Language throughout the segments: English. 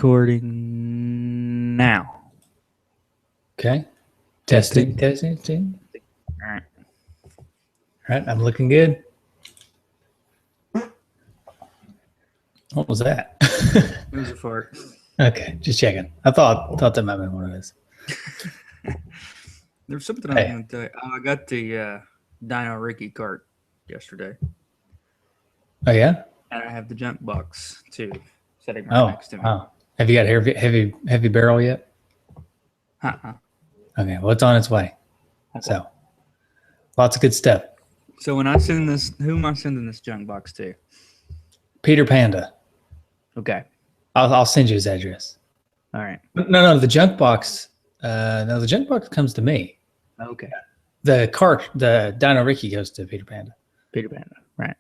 Recording now. Okay. Testing. All right. All right, I'm looking good. What was that? It was a fart. Okay, just checking. I thought that might be one of those. There's something I was going to tell you. I got the Dino Ricky cart yesterday, Oh yeah. and I have the junk box too, sitting right next to me. Oh. Have you got heavy barrel yet? Uh-uh. Okay, well, it's on its way. So, lots of good stuff. So when I send this, who am I sending this junk box to? Peter Panda. Okay. I'll send you his address. All right. No, the junk box. No, the junk box comes to me. Okay. The cart, the Dino Ricky goes to Peter Panda. Peter Panda. Right.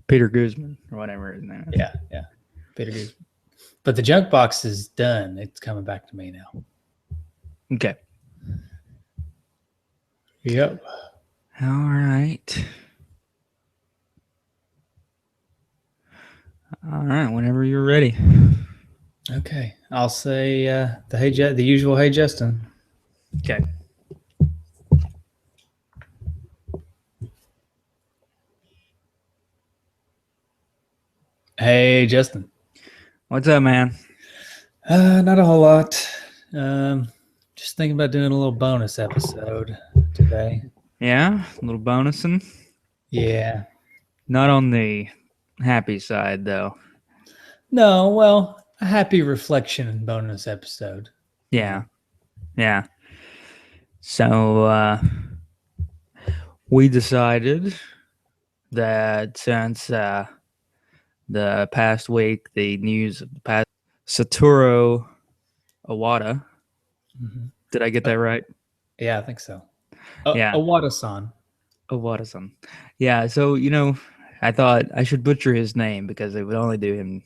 Peter Guzman or whatever his name is. Yeah. Peter Guzman. But the junk box is done. It's coming back to me now. Okay. Yep. All right. All right. Whenever you're ready. Okay. I'll say the usual "Hey Justin." Okay. Hey Justin. What's up, man? Not a whole lot. Just thinking about doing a little bonus episode today. Yeah, a little bonusing. Yeah. Not on the happy side, though. No, well, a happy reflection bonus episode. Yeah. So we decided that since the past week, the news of the past Satoru Iwata. Mm-hmm. Did I get that right? Yeah, I think so. Yeah. Iwata-san. Iwata-san. Yeah. So I thought I should butcher his name because it would only do him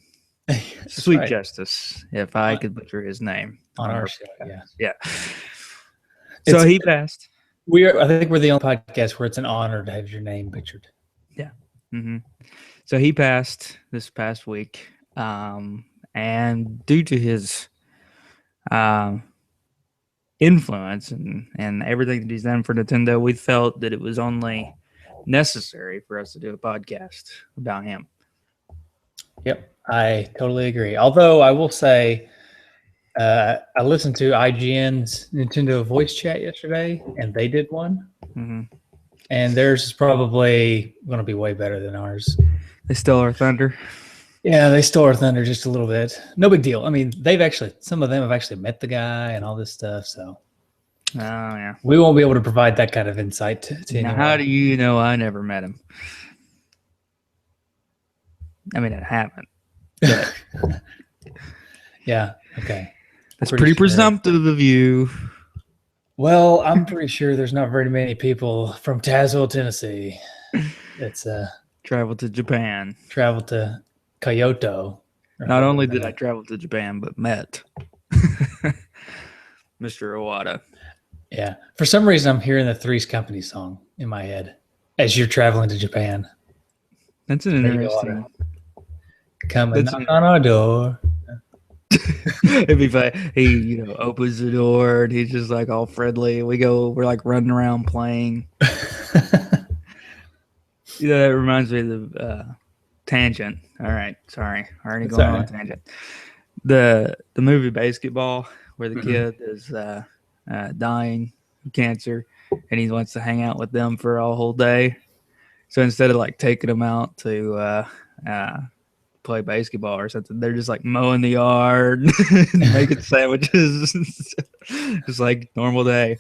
sweet justice if I could butcher his name on our show. Yeah. So he passed. I think we're the only podcast where it's an honor to have your name butchered. Yeah. Mm-hmm. So he passed this past week, and due to his influence and everything that he's done for Nintendo, we felt that it was only necessary for us to do a podcast about him. Yep, I totally agree. Although I will say, I listened to IGN's Nintendo voice chat yesterday, and they did one. Mm-hmm. And theirs is probably going to be way better than ours. They stole our thunder. Yeah, they stole our thunder just a little bit. No big deal. I mean, some of them have actually met the guy and all this stuff. So, yeah, we won't be able to provide that kind of insight to anyone. How do you know I never met him? I mean, I haven't. But yeah. Okay. That's pretty presumptive of you. Well, I'm pretty sure there's not very many people from Tazewell, Tennessee. It's travel to Japan. Travel to Kyoto. Not only did I travel to Japan, but met Mr. Iwata. Yeah. For some reason, I'm hearing the Three's Company song in my head as you're traveling to Japan. That's an interesting. Come and knock on our door. It'd be fun. He, opens the door and he's just like all friendly. We're like running around playing. That reminds me of the tangent. All right, sorry, already going on a tangent. The movie Basketball, where the kid is dying of cancer, and he wants to hang out with them for a whole day. So instead of like taking them out to play basketball or something, they're just like mowing the yard, making sandwiches, just like normal day.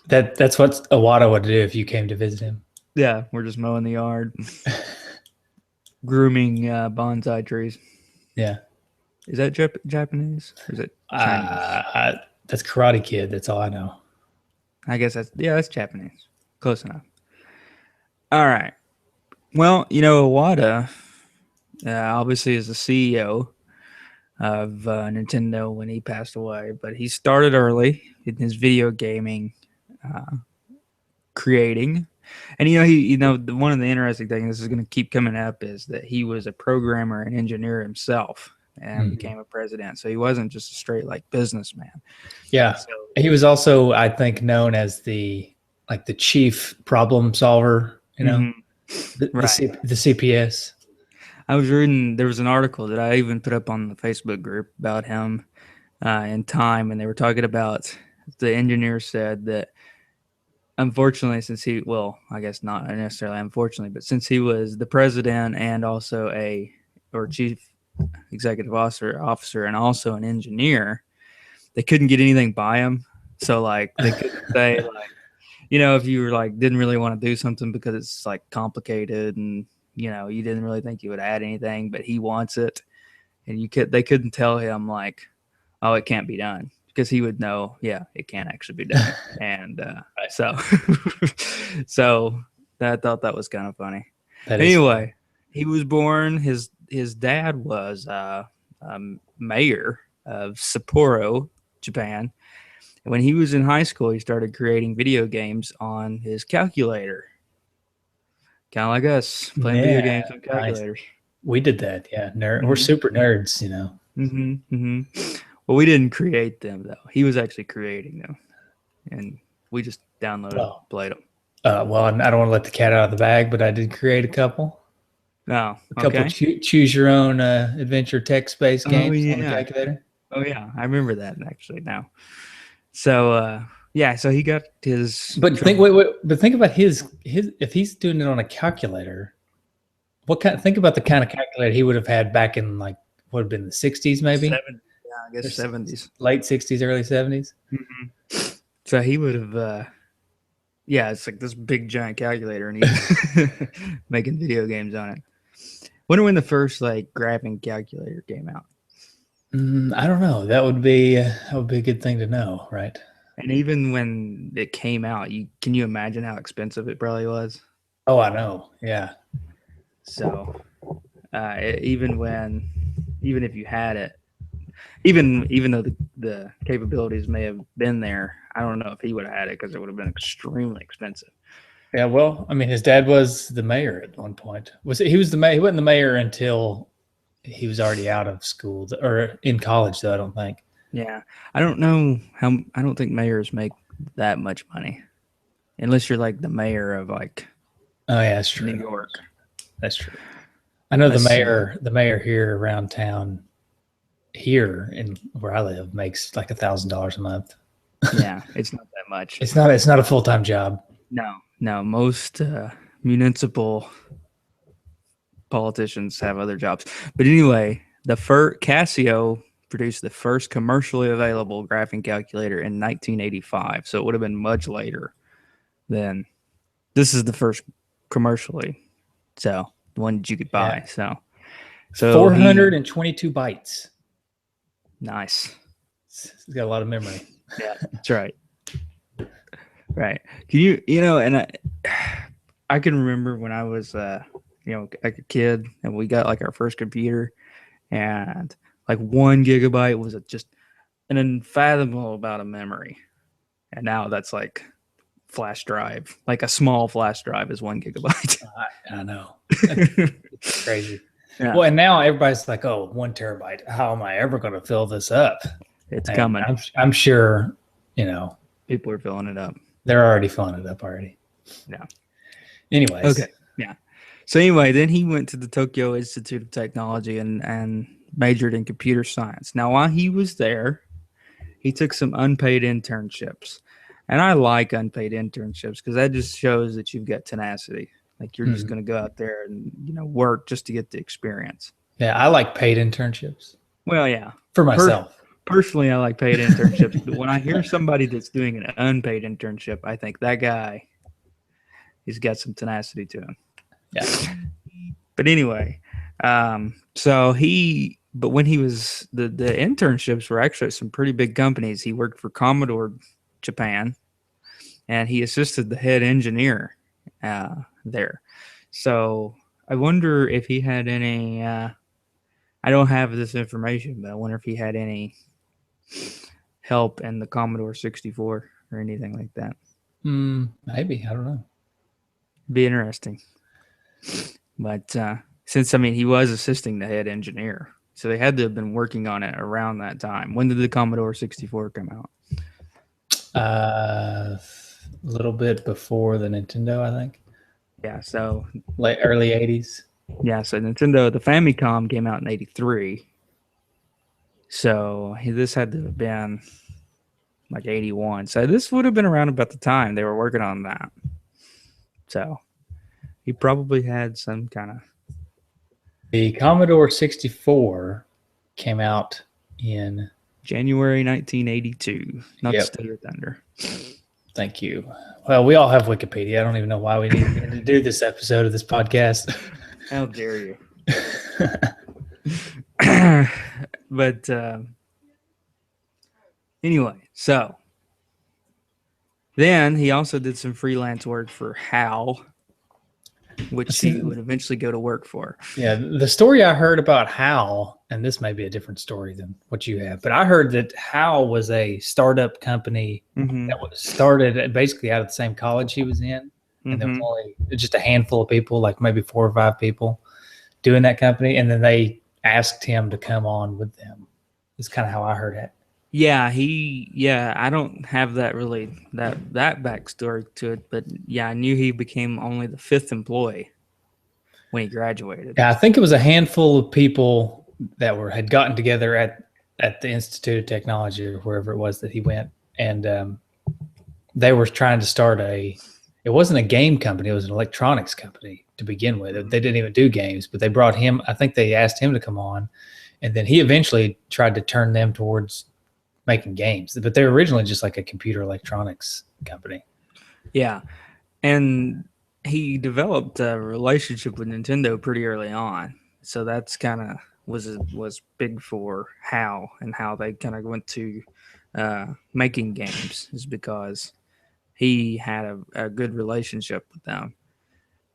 That's what Iwata would do if you came to visit him. Yeah, we're just mowing the yard. Grooming bonsai trees. Yeah. Is that Japanese? Or is it Chinese? That's Karate Kid. That's all I know. I guess that's Japanese. Close enough. All right. Well, Iwata obviously is the CEO of Nintendo when he passed away, but he started early in his video gaming creating. And one of the interesting things, this is going to keep coming up, is that he was a programmer and engineer himself and became a president. So he wasn't just a straight like businessman. Yeah. So He was also, I think, known as the chief problem solver, right. the CPS. I was reading there was an article that I even put up on the Facebook group about him in Time, and they were talking about the engineer said that unfortunately, since he, well, I guess not necessarily unfortunately, but since he was the president and also or chief executive officer and also an engineer, they couldn't get anything by him. So like they couldn't say like, if you were like didn't really want to do something because it's like complicated and you didn't really think you would add anything, but he wants it, and they couldn't tell him like, oh, it can't be done, because he would know, yeah, it can actually be done. And so, so I thought that was kind of funny. That is funny. Anyway, he was born. His dad was mayor of Sapporo, Japan. And when he was in high school, he started creating video games on his calculator, kind of like us playing video Yeah, games on nice. calculators. We did that. Yeah, we're super nerds, Well, we didn't create them though. He was actually creating them, and we just downloaded, played them. Well, I don't want to let the cat out of the bag, but I did create a couple. Oh, A couple choose your own adventure text-based games on the calculator. Oh yeah, I remember that actually now. So yeah, so he got his. But think about his if he's doing it on a calculator. Think about the kind of calculator he would have had back in like what would have been the 60s, maybe. Yeah, I guess 70s, late 60s, early 70s. Mm-hmm. So he would have. Yeah, it's like this big giant calculator, and he's making video games on it. Wonder when the first like graphing calculator came out. I don't know. That would be a good thing to know, right? And even when it came out, can you imagine how expensive it probably was? Oh, I know. Yeah. So even if you had it, even though the capabilities may have been there, I don't know if he would have had it, because it would have been extremely expensive. Yeah, well, I mean, his dad was the mayor at one point. He was the mayor? He wasn't the mayor until he was already out of school or in college, though. I don't think. Yeah, I don't know how. I don't think mayors make that much money, unless you're like the mayor of like. Oh yeah, that's true. New York. That's true. I know the mayor here around town, here in where I live, makes like $1,000 a month. Yeah, it's not that much. It's not a full-time job. No. Most municipal politicians have other jobs. But anyway, Casio produced the first commercially available graphing calculator in 1985. So it would have been much later than this is the first commercially. So the one that you could buy. Yeah. So 422 bytes. Nice. He's got a lot of memory. Yeah, that's right. Right. Can and I can remember when I was like a kid, and we got like our first computer, and like 1 gigabyte was just an unfathomable amount of memory. And now that's like flash drive, like a small flash drive is 1 gigabyte. I know. It's crazy. Yeah. Well, and now everybody's like, oh, 1 terabyte. How am I ever going to fill this up? It's coming. I'm sure, people are filling it up. They're already filling it up already. Yeah. Anyways. Okay. Yeah. So anyway, then he went to the Tokyo Institute of Technology and majored in computer science. Now, while he was there, he took some unpaid internships. And I like unpaid internships because that just shows that you've got tenacity. Like you're just going to go out there and, work just to get the experience. Yeah, I like paid internships. Well, yeah. For myself. Personally, I like paid internships. But when I hear somebody that's doing an unpaid internship, I think that guy, he's got some tenacity to him. Yeah. But anyway, but when he was, the internships were actually at some pretty big companies. He worked for Commodore Japan, and he assisted the head engineer there. So I wonder if he had any, I don't have this information, but I wonder if he had any help in the Commodore 64 or anything like that. Maybe. I don't know. Be interesting. But since, he was assisting the head engineer, So they had to have been working on it around that time. When did the Commodore 64 come out? A little bit before the Nintendo, I think. Yeah, so Early 80s. yeah, so Nintendo, the Famicom came out in '83. So this had to have been like '81. So this would have been around about the time they were working on that. So he probably had some kind of. The Commodore 64 came out in January 1982, not Yep. Steal Your Thunder. Thank you. Well, we all have Wikipedia. I don't even know why we need to do this episode of this podcast. How dare you? But anyway, so then he also did some freelance work for HAL, which he would eventually go to work for. Yeah, the story I heard about HAL, and this may be a different story than what you have, but I heard that HAL was a startup company that was started basically out of the same college he was in. And there was only just a handful of people, like maybe 4 or 5 people doing that company. And then they asked him to come on with them. That's kind of how I heard it. Yeah, I don't have that really that backstory to it, but yeah, I knew he became only the 5th employee when he graduated. Yeah, I think it was a handful of people that had gotten together at the Institute of Technology or wherever it was that he went, and they were trying to start it wasn't a game company, it was an electronics company to begin with. They didn't even do games, but they brought him, I think they asked him to come on, and then he eventually tried to turn them towards making games, but they were originally just like a computer electronics company. Yeah, and he developed a relationship with Nintendo pretty early on, so that's kind of was big for how they kind of went to making games, is because he had a good relationship with them,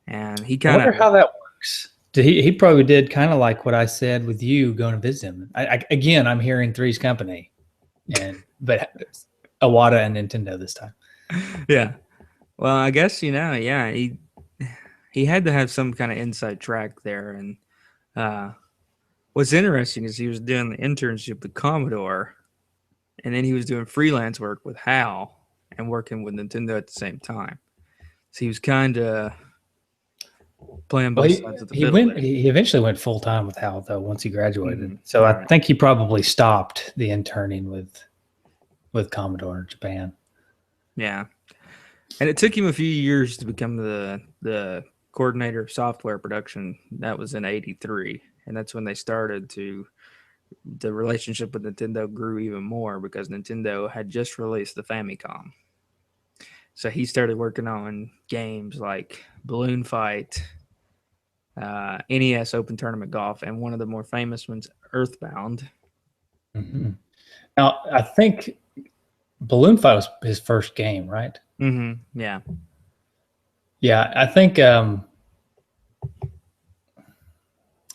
and he kind of. I wonder how that works. He probably did kind of like what I said with you going to visit him. Again, I'm hearing Three's Company, but Iwata and Nintendo this time. Yeah. Well, I guess yeah, he had to have some kind of inside track there, and what's interesting is he was doing the internship with Commodore, and then he was doing freelance work with HAL and working with Nintendo at the same time. So he was kind of playing both sides of the fiddle. He eventually went full time with HAL though once he graduated. So I think he probably stopped the interning with Commodore in Japan. Yeah, and it took him a few years to become the coordinator of software production. That was in '83, and that's when they started the relationship with Nintendo grew even more, because Nintendo had just released the Famicom. So he started working on games like Balloon Fight, NES Open Tournament Golf, and one of the more famous ones, Earthbound. Mm-hmm. Now, I think Balloon Fight was his first game, right? Mm-hmm. Yeah. Yeah, I think I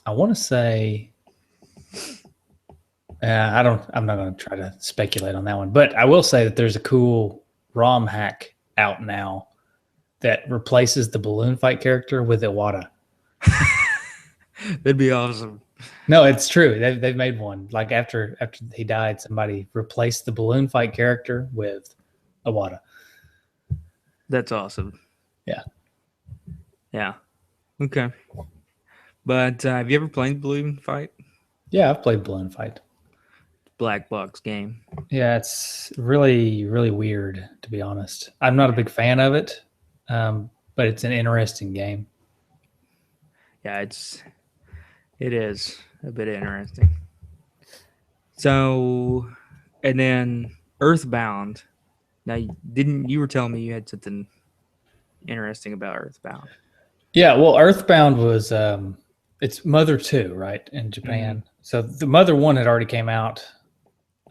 want to say I'm not going to try to speculate on that one, but I will say that there's a cool ROM hack out now that replaces the Balloon Fight character with Iwata. That'd be awesome. No, it's true. They've made one. Like after he died, somebody replaced the Balloon Fight character with Iwata. That's awesome. Yeah. Yeah. Okay. But have you ever played Balloon Fight? Yeah, I've played Balloon Fight. Black box game. Yeah, it's really, really weird, to be honest. I'm not a big fan of it, but it's an interesting game. Yeah, it is a bit interesting. So, and then Earthbound. Now, you were telling me you had something interesting about Earthbound? Yeah, well, Earthbound was it's Mother 2, right, in Japan. Mm-hmm. So the Mother 1 had already came out,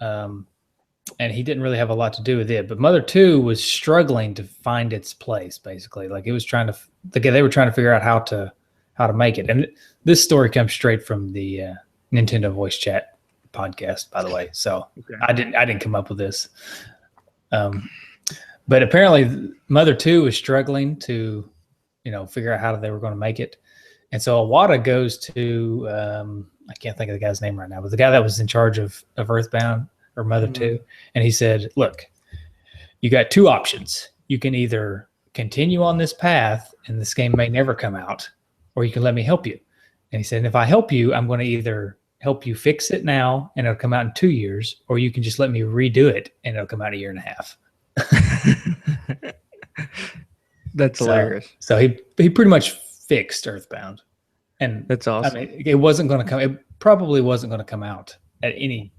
and he didn't really have a lot to do with it. But Mother 2 was struggling to find its place, basically. Like it was they were trying to figure out how to make it. And this story comes straight from the Nintendo Voice Chat podcast, by the way. So okay. I didn't come up with this. But apparently Mother 2 was struggling to, figure out how they were going to make it. And so Iwata goes to I can't think of the guy's name right now, but the guy that was in charge of Earthbound or Mother 2. And he said, look, you got two options. You can either continue on this path and this game may never come out, or you can let me help you. And he said, and if I help you, I'm going to either help you fix it now and it'll come out in 2 years, or you can just let me redo it and it'll come out 1.5 years. That's hilarious. So he pretty much fixed Earthbound. And that's awesome. I mean, it wasn't going to come. It probably wasn't going to come out at any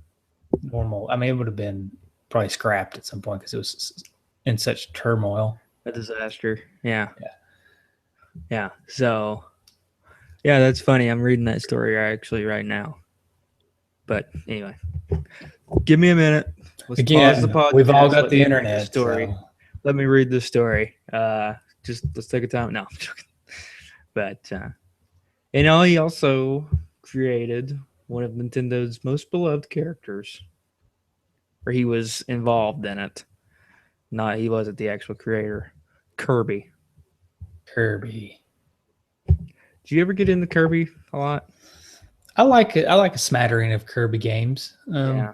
normal. I mean, it would have been probably scrapped at some point because it was in such turmoil. A disaster. Yeah. So, yeah, that's funny. I'm reading that story actually right now. But anyway, give me a minute. Let's pause the podcast. We've all got the internet. Story. So. Let me read the story. Just let's take a time. No, I'm joking. But he also created one of Nintendo's most beloved characters, or he was involved in it. He wasn't the actual creator. Kirby. Kirby. Do you ever get into Kirby a lot? I like it. I like a smattering of Kirby games. Yeah.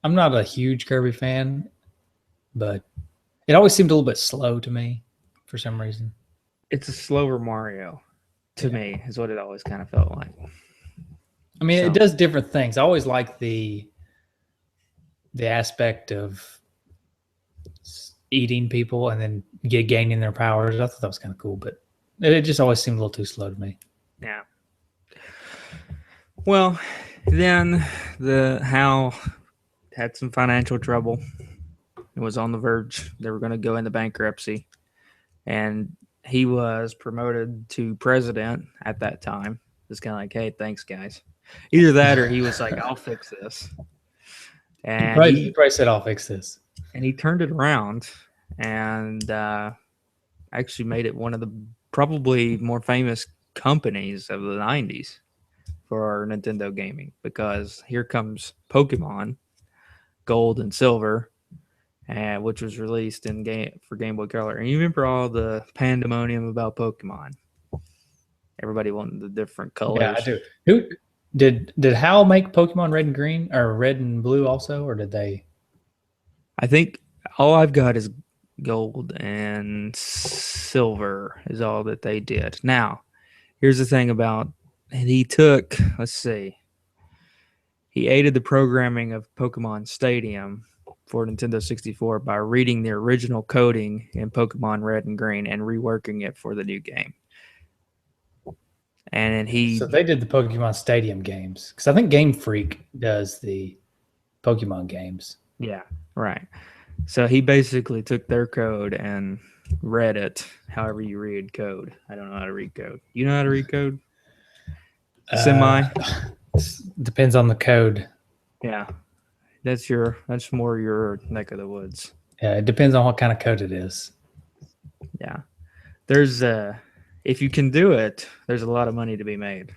I'm not a huge Kirby fan, but it always seemed a little bit slow to me for some reason. It's a slower Mario to me, is what it always kind of felt like. I mean, it does different things. I always like the aspect of eating people and then gaining their powers. I thought that was kind of cool, but it just always seemed a little too slow to me. Yeah. Well, then HAL had some financial trouble. It was on the verge. They were going to go into bankruptcy. And he was promoted to president at that time. It's kind of like, hey, thanks, guys. Either that or he was like, I'll fix this. And he probably said, I'll fix this. And he turned it around and actually made it one of the probably more famous companies of the 90s for Nintendo gaming, because here comes Pokemon Gold and Silver, which was released for Game Boy Color. And you remember all the pandemonium about Pokemon? Everybody wanted the different colors. Yeah, I do. Who did HAL make Pokemon Red and Green or Red and Blue also, or did they? I think all I've got is Gold and Silver is all that they did. Now, here's the thing about, and he took, let's see, he aided the programming of Pokemon Stadium for Nintendo 64 by reading the original coding in Pokemon Red and Green and reworking it for the new game. And so they did the Pokemon Stadium games, because I think Game Freak does the Pokemon games. Yeah, right. So he basically took their code and read it however you read code. I don't know how to read code. You know how to read code? Semi? Depends on the code. Yeah. That's more your neck of the woods. Yeah, it depends on what kind of code it is. Yeah. There's if you can do it, there's a lot of money to be made.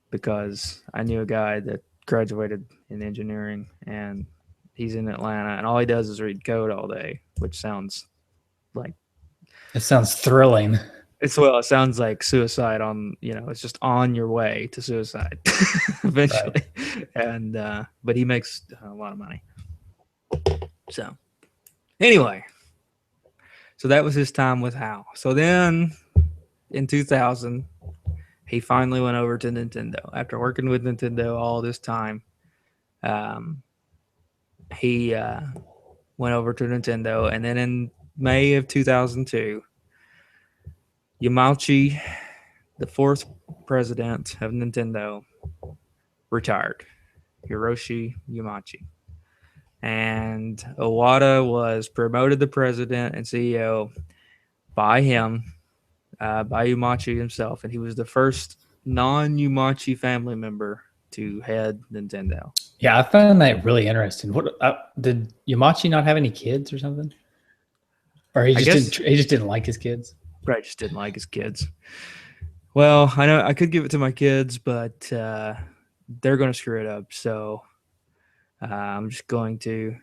Because I knew a guy that graduated in engineering, and he's in Atlanta, and all he does is read code all day, which sounds like... It sounds thrilling. It sounds like suicide it's just on your way to suicide eventually. Right. And, but he makes a lot of money. So anyway, so that was his time with HAL. So then in 2000, he finally went over to Nintendo after working with Nintendo all this time. He went over to Nintendo, and then in May of 2002, Yamauchi, the fourth president of Nintendo, retired. Hiroshi Yamauchi. And Iwata was promoted to president and CEO by him, by Yamauchi himself. And he was the first non-Yamauchi family member to head Nintendo. Yeah, I found that really interesting. What did Yamauchi not have any kids or something? Or he just didn't like his kids? Right, just didn't like his kids. Well, I know I could give it to my kids, but they're going to screw it up. So I'm just going to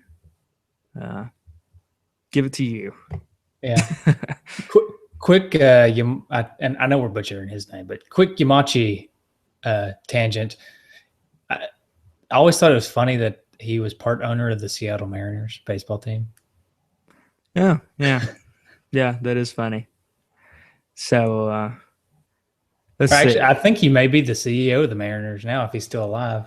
give it to you. Yeah. Quick, and I know we're butchering his name, but Quick Yamachi tangent. I, I always thought it was funny that he was part owner of the Seattle Mariners baseball team. Yeah, yeah, yeah. That is funny. So let's Actually, see. I think he may be the CEO of the Mariners now if he's still alive.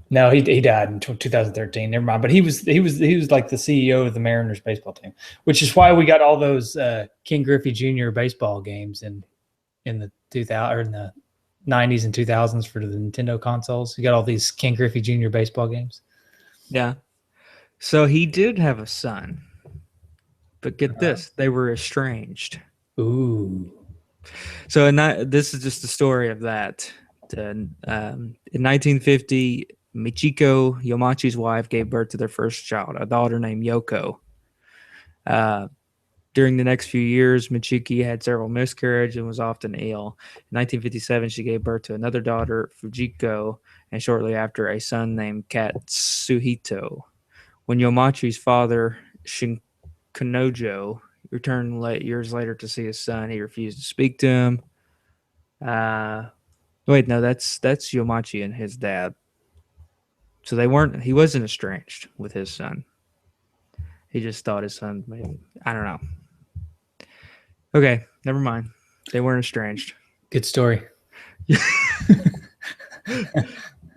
No, he died in 2013. Never mind. But he was like the CEO of the Mariners baseball team, which is why we got all those King Griffey Jr. baseball games in the 2000 or in the 90s and 2000s for the Nintendo consoles. You got all these King Griffey Jr. baseball games. Yeah. So he did have a son, but get this, they were estranged. Ooh, So this is just the story of that. In 1950, Michiko Yomachi's wife gave birth to their first child, a daughter named Yoko. Uh, During the next few years, Michiki had several miscarriages and was often ill. In 1957, she gave birth to another daughter, Fujiko, and shortly after, a son named Katsuhito. When Yomachi's father, Shinkanojo, returned years later to see his son, he refused to speak to him. Uh, Wait, no, that's Yomachi and his dad. So they weren't. He wasn't estranged with his son. He just thought his son maybe. I don't know. Okay, never mind. They weren't estranged. good story.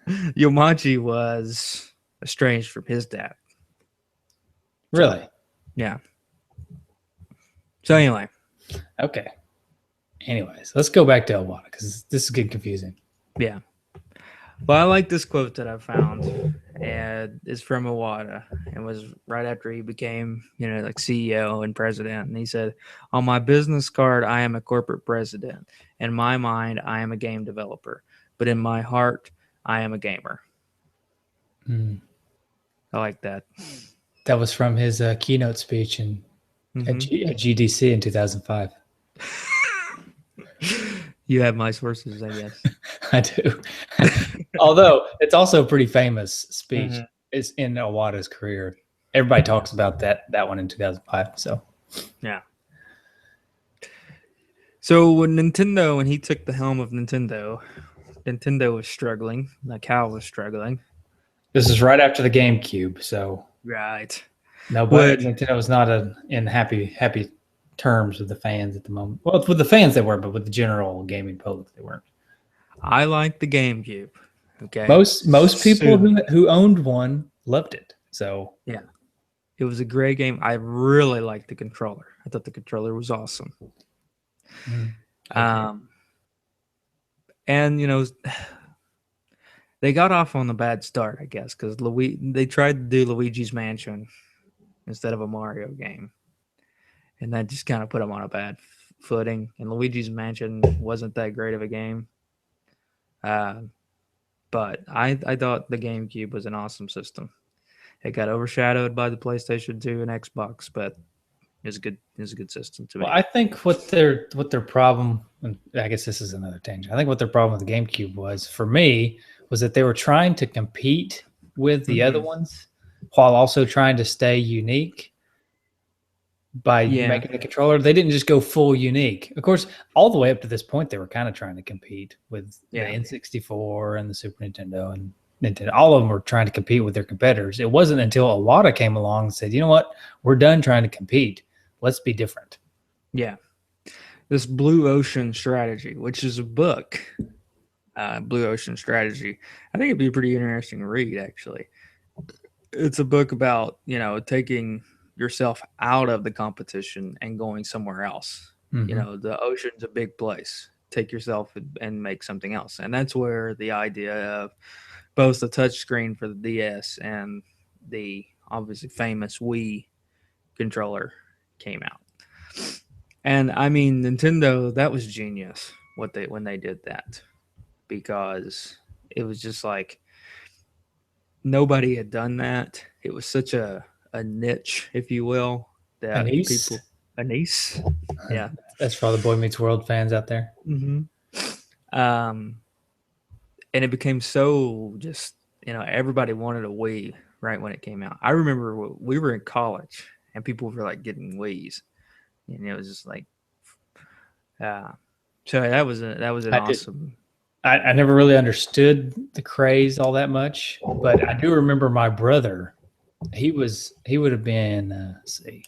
Yomachi was estranged from his dad. So Really? yeah. So anyway, Okay. Anyways, let's go back to Iwata because this is getting confusing. yeah. Well, I like this quote that I found, and it's from Iwata, and was right after he became, like CEO and president. And he said, "On my business card, I am a corporate president. In my mind, I am a game developer, but in my heart, I am a gamer." Mm. I like that. That was from his keynote speech at GDC in 2005. You have my sources, I guess. I do. Although it's also a pretty famous speech. Mhm. It's in Iwata's career. Everybody talks about that one in 2005. So Yeah. So when he took the helm of Nintendo was struggling. Like Hal was struggling. this is right after the GameCube. So Right. no, but Which Nintendo was not in happy terms with the fans at the moment. Well, with the fans they were, but with the general gaming public they weren't. I like the GameCube. Okay. Most people So who owned one loved it. So yeah, it was a great game. I really liked the controller. I thought the controller was awesome. I agree. Um, and they got off on the bad start, I guess, because they tried to do Luigi's Mansion instead of a Mario game, and that just kind of put them on a bad footing. And Luigi's Mansion wasn't that great of a game. Uh, but I thought the GameCube was an awesome system. It got overshadowed by the PlayStation 2 and Xbox, but it's a good system to Well, me. I think what their problem, and I guess this is another tangent. I think what their problem with the GameCube was, for me, was that they were trying to compete with the other Mm-hmm. ones while also trying to stay unique by Yeah, making the controller. They didn't just go full unique. Of course, all the way up to this point, they were kind of trying to compete with the yeah, N64 and the Super Nintendo and Nintendo. All of them were trying to compete with their competitors. It wasn't until Iwata came along and said, "You know what? We're done trying to compete. Let's be different." yeah. This Blue Ocean Strategy, which is a book, Blue Ocean Strategy. I think it'd be a pretty interesting read, actually. It's a book about taking yourself out of the competition and going somewhere else. Mm-hmm. The ocean's a big place. Take yourself and make something else, and that's where the idea of both the touchscreen for the DS and the obviously famous Wii controller came out. And I mean, Nintendo, that was genius when they did that, because it was just like nobody had done that. It was such a niche, if you will, that Anise. people a niche, yeah. That's for all the Boy Meets World fans out there. hmm Um, and it became so just everybody wanted a Wii right when it came out. I remember we were in college and people were like getting Wii's, and it was just like, uh, so that was an I did. awesome. I never really understood the craze all that much, but I do remember my brother. He would have been let's see,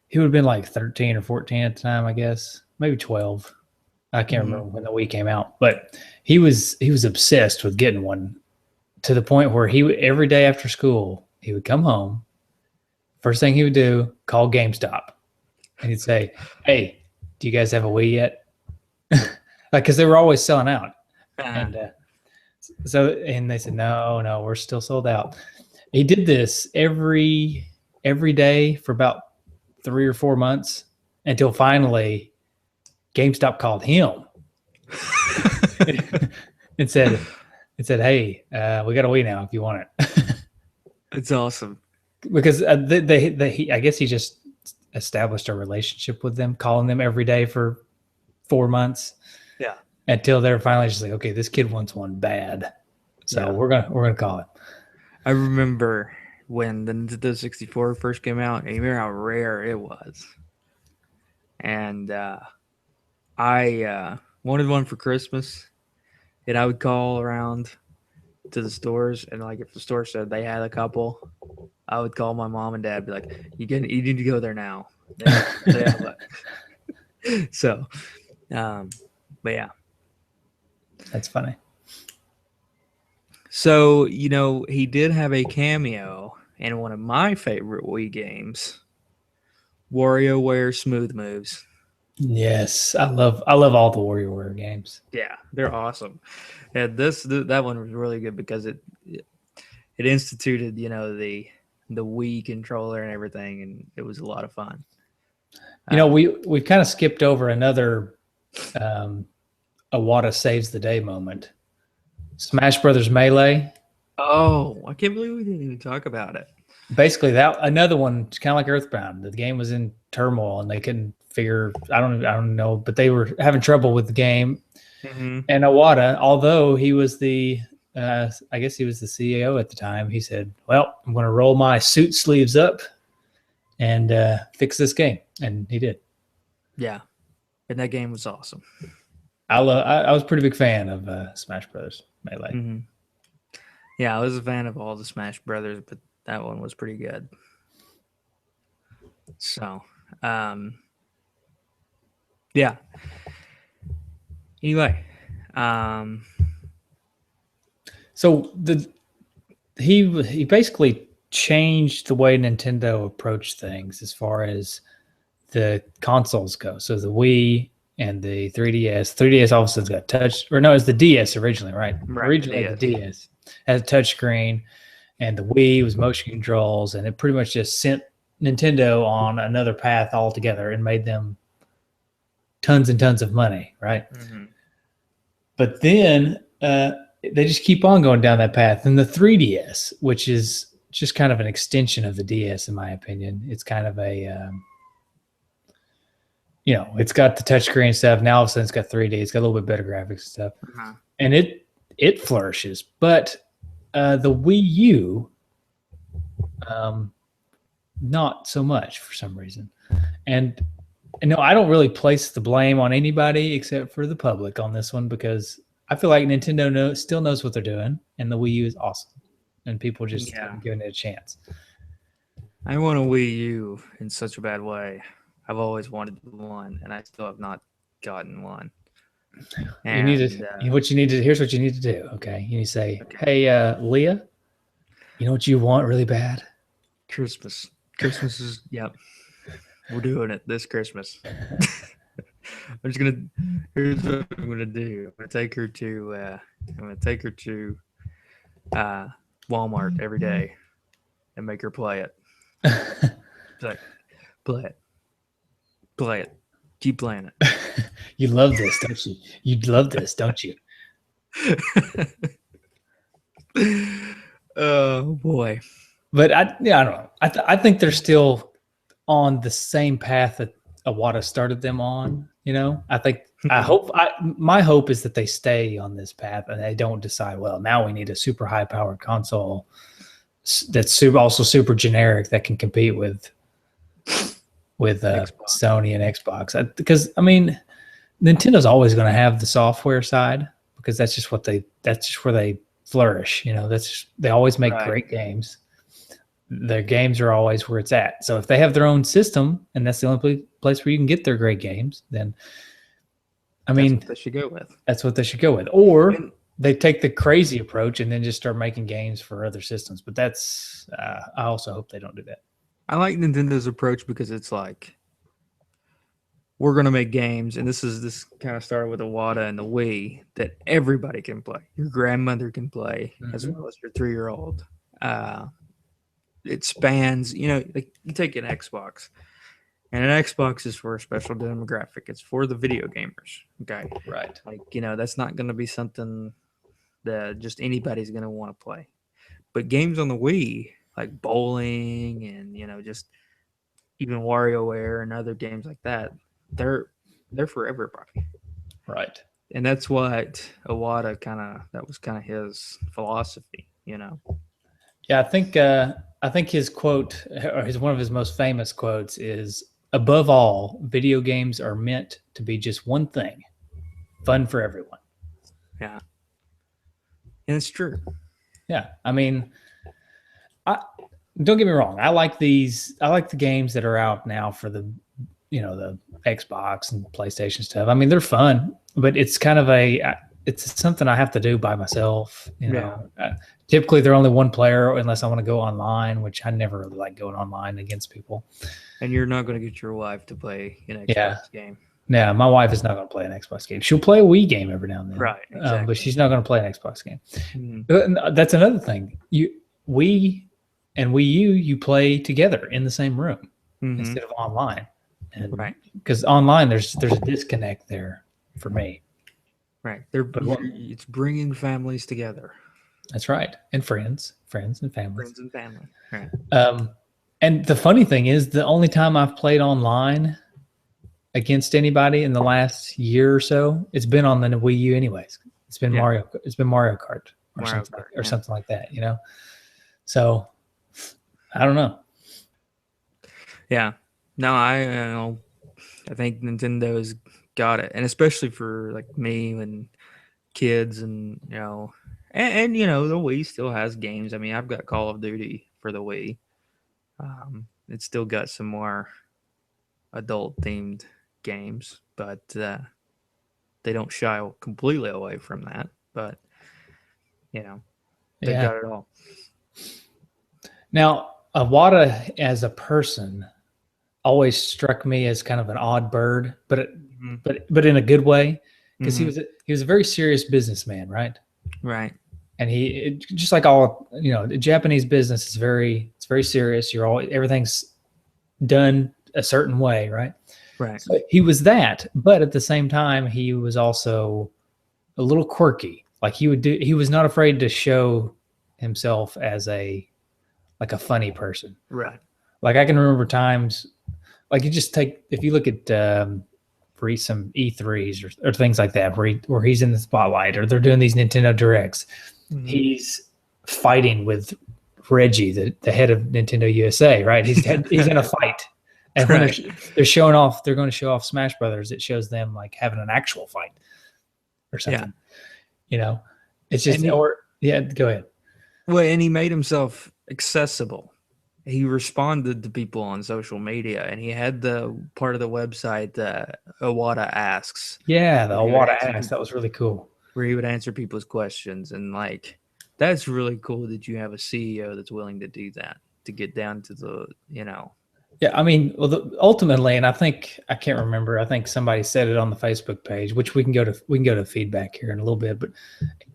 he would have been like 13 or 14 at the time, I guess, maybe 12. I can't remember when the Wii came out, but he was obsessed with getting one to the point where he would, every day after school he would come home. First thing he would do, call GameStop, and he'd say, "Hey, do you guys have a Wii yet?" Like, because they were always selling out, and and they said, "No, we're still sold out." He did this every day for about 3 or 4 months until finally GameStop called him and said, "Hey, we got a Wii now if you want it." It's awesome. Because I guess he just established a relationship with them, calling them every day for 4 months. Yeah. Until they're finally just like, okay, this kid wants one bad, so we're gonna call it. I remember when the Nintendo 64 first came out, and you remember how rare it was. And I wanted one for Christmas, and I would call around to the stores, and like if the store said they had a couple, I would call my mom and dad, be like, "You need to go there now." They have so, but yeah, That's funny. So he did have a cameo in one of my favorite Wii games, WarioWare Smooth Moves. Yes, I love all the WarioWare games. Yeah, they're awesome. And that one was really good because it instituted the Wii controller and everything, and it was a lot of fun. We've kind of skipped over another Iwata saves the day moment. Smash Brothers Melee. Oh, I can't believe we didn't even talk about it. Basically, that another one, kind of like Earthbound. The game was in turmoil, and they couldn't figure. I don't know, but they were having trouble with the game. Mm-hmm. And Iwata, although he was I guess he was the CEO at the time, he said, "Well, I'm going to roll my suit sleeves up and fix this game," and he did. Yeah, and that game was awesome. I was a pretty big fan of Smash Brothers Melee. Mm-hmm. Yeah, I was a fan of all the Smash Brothers, but that one was pretty good. So, yeah. Anyway, so he basically changed the way Nintendo approached things as far as the consoles go. So the Wii and the 3DS. 3DS also got touch, or no, it's the DS originally, right? Originally the DS had a touch screen, and the Wii was motion controls, and it pretty much just sent Nintendo on another path altogether and made them tons and tons of money, right? Mm-hmm. But then they just keep on going down that path. And the 3DS, which is just kind of an extension of the DS, in my opinion, it's kind of a it's got the touchscreen stuff. Now all of a sudden it's got 3D. It's got a little bit better graphics and stuff. Uh-huh. And it flourishes. But the Wii U, not so much for some reason. And no, I don't really place the blame on anybody except for the public on this one, because I feel like Nintendo still knows what they're doing, and the Wii U is awesome. And people just haven't given it a chance. I want a Wii U in such a bad way. I've always wanted one, and I still have not gotten one. And, you need to. Here's what you need to do. Okay, you need to say, "Hey, Leah, you know what you want really bad? Christmas. Christmas is yep. We're doing it this Christmas. Here's what I'm gonna do. I'm gonna take her to Walmart every day and make her play it. Like, play it. Keep playing it. You love this, don't you? You love this, don't you? Oh boy. But I don't know. I think they're still on the same path that Iwata started them on. I think my hope is that they stay on this path and they don't decide, well, now we need a super high powered console that's also super generic that can compete with Sony and Xbox. Because I mean, Nintendo's always going to have the software side because that's just where they flourish. You know, they always make Right. great games. Their games are always where it's at. So if they have their own system and that's the only place where you can get their great games, then I That's mean, what they should go with. that's what they should go with. Or And they take the crazy approach and then just start making games for other systems. But that's I also hope they don't do that. I like Nintendo's approach because it's like we're gonna make games, and this kind of started with the Iwata and the Wii that everybody can play. Your grandmother can play as well as your 3-year-old. Uh, it spans, like you take an Xbox, and an Xbox is for a special demographic. It's for the video gamers. Okay, Right. like that's not going to be something that just anybody's going to want to play. But games on the Wii, like bowling and just even WarioWare and other games like that, they're for everybody. Right. And that's what Iwata that was kind of his philosophy. Yeah, I think his quote, or one of his most famous quotes, is above all, video games are meant to be just one thing: fun for everyone. Yeah, and it's true. Yeah, I mean, don't get me wrong. I like the games that are out now for the the Xbox and PlayStation stuff. I mean, they're fun, but it's kind of it's something I have to do by myself. Typically they're only one player unless I want to go online, which I never really like going online against people. And you're not going to get your wife to play an Xbox game. Yeah, my wife is not going to play an Xbox game. She'll play a Wii game every now and then, right? Exactly. But she's not going to play an Xbox game. Mm-hmm. That's another thing. Wii and Wii U, you play together in the same room instead of online. And right. Because online, there's a disconnect there for me. Right. It's bringing families together. That's right. And friends and families. Friends and family. Right. And the funny thing is, the only time I've played online against anybody in the last year or so, it's been on the Wii U anyways. It's been Mario. It's been Mario Kart or something like that. So I don't know. Yeah. No, I think Nintendo's got it, and especially for like me and kids, and and the Wii still has games. I mean, I've got Call of Duty for the Wii. It's still got some more adult themed games, but they don't shy completely away from that. But they got it all. Now, Iwata as a person always struck me as kind of an odd bird, but in a good way, because he was a very serious businessman, right? Right. And he, just like all Japanese business is very serious. Everything's done a certain way, right? Right. So he was that, but at the same time, he was also a little quirky. Like he was not afraid to show himself as a funny person. Right. Like I can remember times, like if you look at for some E3s or things like that, where he's in the spotlight, or they're doing these Nintendo Directs, he's fighting with Reggie, the head of Nintendo USA, right? He's in a fight, and when they're showing off, they're going to show off Smash Brothers. It shows them like having an actual fight or something. Yeah. It's just go ahead. Well, and he made himself accessible. He responded to people on social media, and he had the part of the website that Iwata Asks. Yeah, the Iwata Asks. That was really cool. Where he would answer people's questions, and that's really cool that you have a CEO that's willing to do that, to get down to the Yeah, I mean, ultimately, and I can't remember. I think somebody said it on the Facebook page, which we can go to feedback here in a little bit. But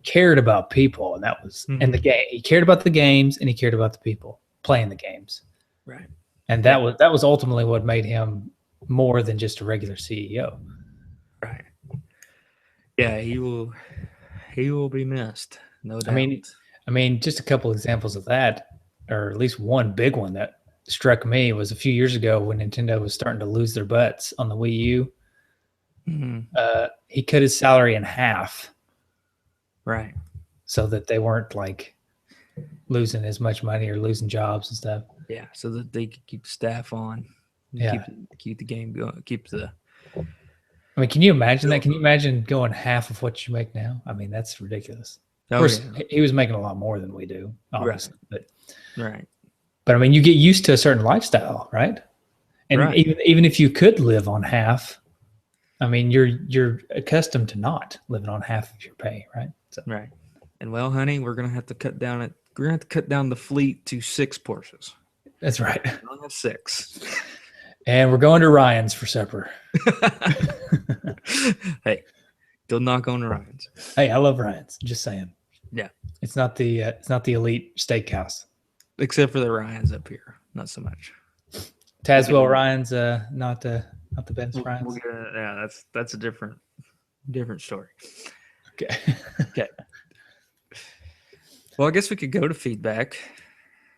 cared about people, and that was and the game. He cared about the games, and he cared about the people playing the games. Right. And that was ultimately what made him more than just a regular CEO. Right. Yeah, he will be missed, no doubt. I mean, just a couple examples of that, or at least one big one that struck me, was a few years ago when Nintendo was starting to lose their butts on the Wii U. He cut his salary in half. Right. So that they weren't like losing as much money or losing jobs and stuff. Yeah, so that they could keep staff on. Keep the game going. Keep the I mean, can you imagine that? Can you imagine going half of what you make now? I mean, that's ridiculous. Of Oh course, yeah, he was making a lot more than we do, right, obviously. right, But I mean, you get used to a certain lifestyle, right? And right, even if you could live on half, I mean, you're accustomed to not living on half of your pay, right? So right. And well, honey, we're gonna have to cut down it. We're gonna have to cut down the fleet to 6 Porsches. that's right. We only have 6. And we're going to Ryan's for supper. Hey, don't knock on the Ryans. Hey, I love Ryan's. Just saying. Yeah, It's not the elite steakhouse. except for the Ryans up here, not so much. Tazewell Ryan's, not the Ben's We'll Ryan's. get yeah, that's a different story. Okay. Okay. Well, I guess we could go to feedback.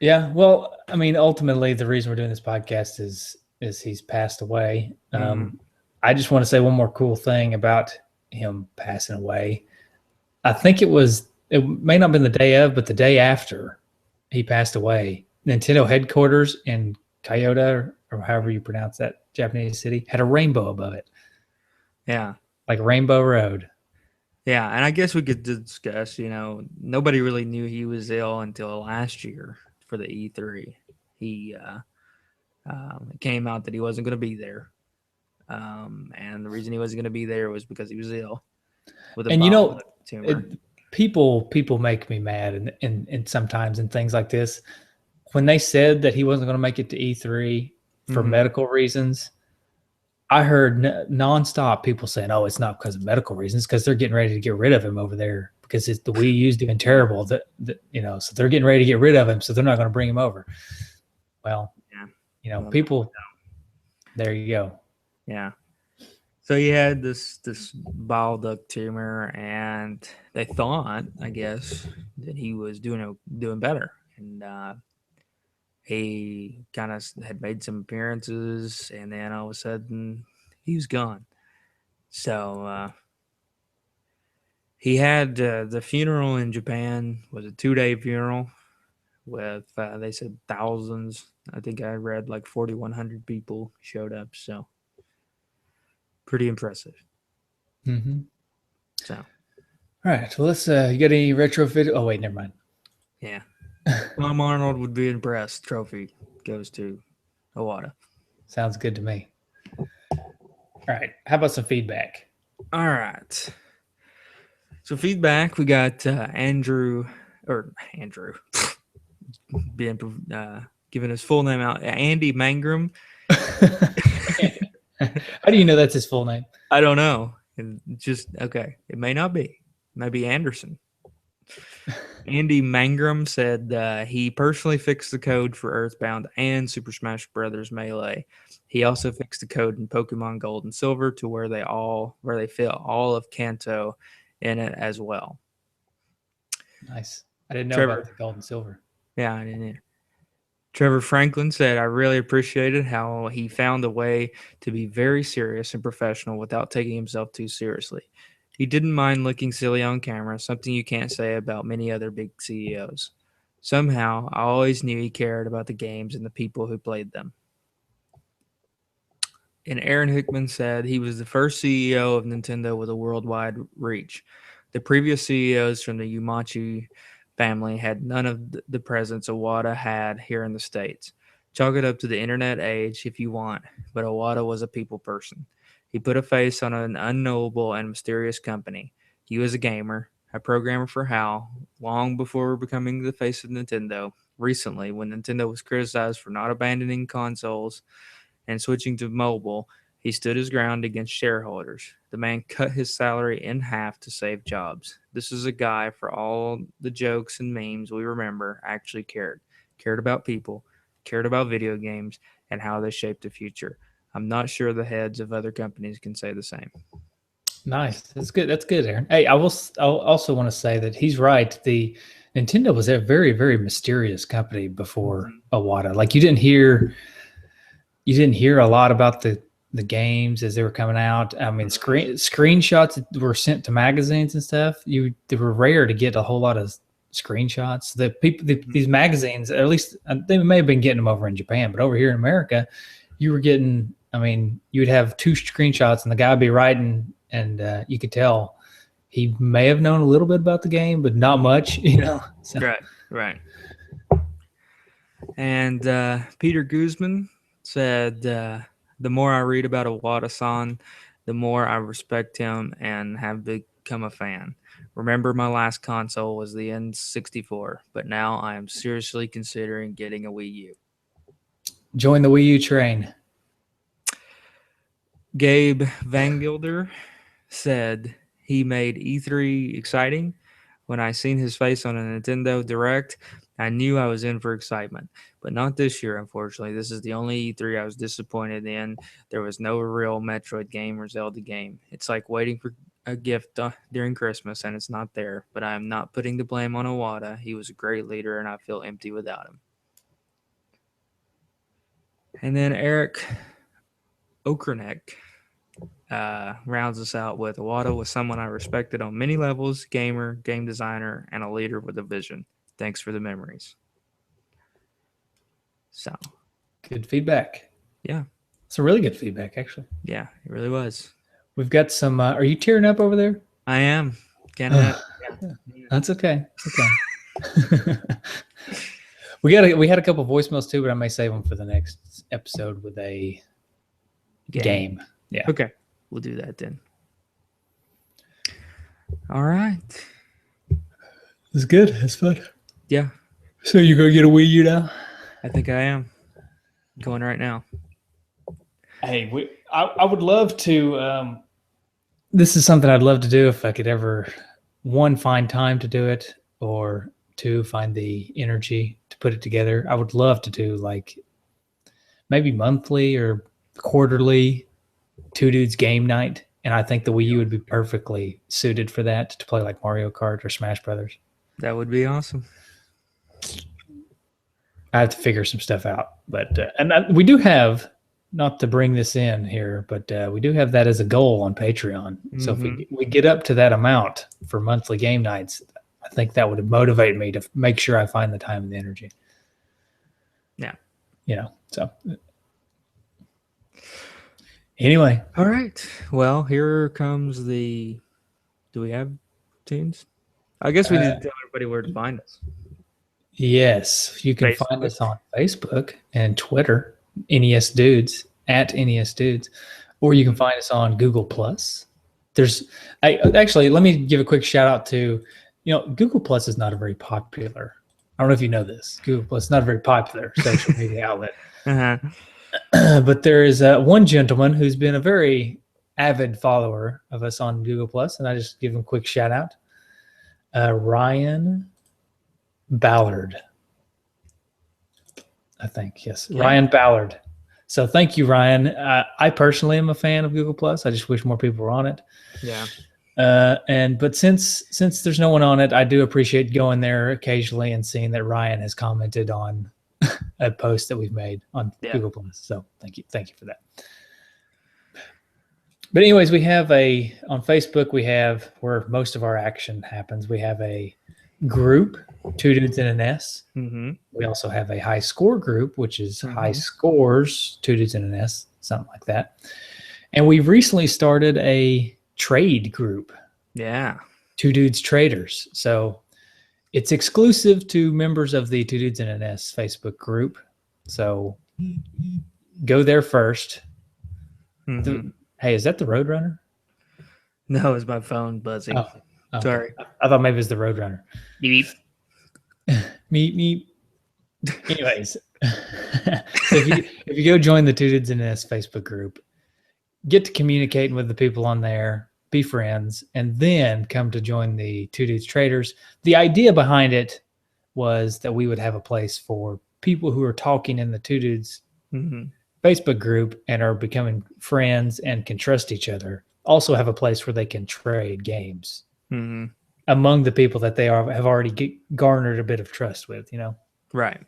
Yeah. Well, I mean, ultimately, the reason we're doing this podcast is he's passed away. I just want to say one more cool thing about him passing away. I think it may not have been the day of, but the day after he passed away, Nintendo headquarters in Kyoto, or however you pronounce that Japanese city, had a rainbow above it. Yeah. Like Rainbow Road. Yeah, and I guess we could discuss, nobody really knew he was ill until last year for the E3. He it came out that he wasn't going to be there. And the reason he wasn't going to be there was because he was ill with a bowel tumor. People make me mad and sometimes in things like this. When they said that he wasn't going to make it to E3 for medical reasons, I heard nonstop people saying, "Oh, it's not because of medical reasons, because they're getting ready to get rid of him over there because the Wii U's doing terrible. So they're getting ready to get rid of him, so they're not going to bring him over." Well, people. There you go. Yeah. So he had this bile duct tumor, and they thought, I guess, that he was doing better, and he kind of had made some appearances, and then all of a sudden he was gone. So he had the funeral in Japan was a 2-day funeral with they said thousands. I think I read like 4,100 people showed up. So pretty impressive. Mm-hmm. So all right, well, let's you got any retro video? Oh wait, never mind. Yeah. Tom Arnold would be impressed. Trophy goes to Iwata. Sounds good to me. All right. How about some feedback? All right. So feedback, we got Andrew being giving his full name out. Andy Mangrum. How do you know that's his full name? I don't know. Just okay. It may not be. It might be Anderson. Andy Mangrum said he personally fixed the code for Earthbound and Super Smash Bros. Melee. He also fixed the code in Pokemon Gold and Silver to where they fit all of Kanto in it as well. Nice. I didn't know about the Gold and Silver. Yeah, I didn't either. Trevor Franklin said, "I really appreciated how he found a way to be very serious and professional without taking himself too seriously. He didn't mind looking silly on camera, something you can't say about many other big CEOs. Somehow, I always knew he cared about the games and the people who played them." And Aaron Hickman said he was the first CEO of Nintendo with a worldwide reach. The previous CEOs from the Umachi family had none of the presence Iwata had here in the States. Chalk it up to the internet age if you want, but Iwata was a people person. He put a face on an unknowable and mysterious company. He was a gamer, a programmer for HAL, long before becoming the face of Nintendo. Recently, when Nintendo was criticized for not abandoning consoles and switching to mobile, he stood his ground against shareholders. The man cut his salary in half to save jobs. This is a guy, for all the jokes and memes we remember, actually cared about people, cared about video games, and how they shaped the future. I'm not sure the heads of other companies can say the same. Nice. That's good. That's good, Aaron. Hey, I'll also want to say that he's right. The Nintendo was a very, very mysterious company before Iwata. Like you didn't hear a lot about the games as they were coming out. I mean, screenshots were sent to magazines and stuff. They were rare to get a whole lot of screenshots. These magazines, at least they may have been getting them over in Japan, but over here in America, you were getting I mean, you'd have two screenshots, and the guy would be writing, and you could tell he may have known a little bit about the game, but not much, So. Right. And Peter Guzman said, the more I read about Iwata-san, the more I respect him and have become a fan. Remember, my last console was the N64, but now I am seriously considering getting a Wii U. Join the Wii U train. Gabe Vangilder said he made E3 exciting. When I seen his face on a Nintendo Direct, I knew I was in for excitement. But not this year, unfortunately. This is the only E3 I was disappointed in. There was no real Metroid game or Zelda game. It's like waiting for a gift during Christmas and it's not there. But I am not putting the blame on Iwata. He was a great leader and I feel empty without him. And then Eric Okranek rounds us out with Iwata was someone I respected on many levels, gamer, game designer, and a leader with a vision. Thanks for the memories. So, good feedback. Yeah. Some really good feedback, actually. Yeah, it really was. We've got some, are you tearing up over there? I am. Yeah. That's okay. Okay. We had a couple voicemails too, but I may save them for the next episode with a game. Yeah. Okay. We'll do that then. All right. It's good. It's fun. Yeah. So you go get a Wii U now? I think I am. Going right now. Hey, I would love to. This is something I'd love to do if I could ever, one, find time to do it, or two, find the energy to put it together. I would love to do like maybe monthly or quarterly Two Dudes game night. And I think the Wii U would be perfectly suited for that, to play like Mario Kart or Smash Brothers. That would be awesome. I have to figure some stuff out. But we do have, not to bring this in here, but we do have that as a goal on Patreon. Mm-hmm. So if we get up to that amount for monthly game nights, I think that would motivate me to make sure I find the time and the energy. Yeah. So anyway. All right. Well, here comes do we have tunes? I guess we need to tell everybody where to find us. Yes. You can find us on Facebook and Twitter, NES Dudes, at NES Dudes, or you can find us on Google Plus. Actually, let me give a quick shout out to, Google Plus is not a very popular, I don't know if you know this, Google Plus is not a very popular social media outlet. Uh-huh. But there is one gentleman who's been a very avid follower of us on Google Plus, and I just give him a quick shout out. Ryan Ballard, I think. Yes, yeah. Ryan Ballard. So thank you, Ryan. I personally am a fan of Google Plus. I just wish more people were on it. Yeah. But since there's no one on it, I do appreciate going there occasionally and seeing that Ryan has commented on a post that we've made on Google Plus. So thank you for that. But anyways, we have on Facebook, we have where most of our action happens. We have a group, Two Dudes in an S. Mm-hmm. We also have a high score group, which is high scores, Two Dudes in an S, something like that. And we've recently started a trade group. Yeah. Two Dudes Traders. So it's exclusive to members of the Two Dudes in an S Facebook group. So go there first. Mm-hmm. Hey, is that the Roadrunner? No, it's my phone buzzing. Oh, okay. Sorry. I thought maybe it was the Roadrunner. Beep. Meep, meep. Anyways, so if you go join the Two Dudes in an S Facebook group, get to communicating with the people on there, be friends, and then come to join the Two Dudes Traders. The idea behind it was that we would have a place for people who are talking in the Two Dudes Facebook group and are becoming friends and can trust each other. Also have a place where they can trade games among the people that they have already garnered a bit of trust with, Right.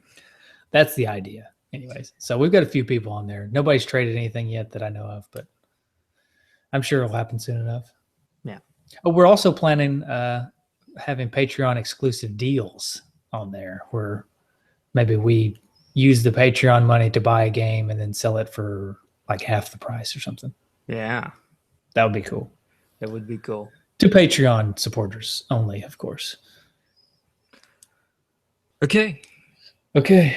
That's the idea. Anyways, so we've got a few people on there. Nobody's traded anything yet that I know of, but I'm sure it'll happen soon enough. Yeah. Oh, we're also planning having Patreon exclusive deals on there where maybe we use the Patreon money to buy a game and then sell it for like half the price or something. Yeah, That would be cool. that would be cool. To Patreon supporters only, of course. Okay, Okay.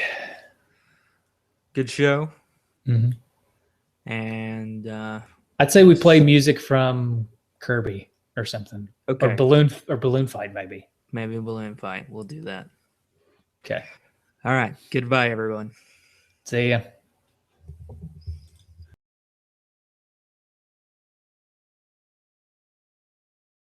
good show. Mm-hmm. And I'd say we play music from Kirby or something, okay, or balloon fight maybe. maybe a balloon fight. We'll do that. Okay. All right. Goodbye, everyone. See ya.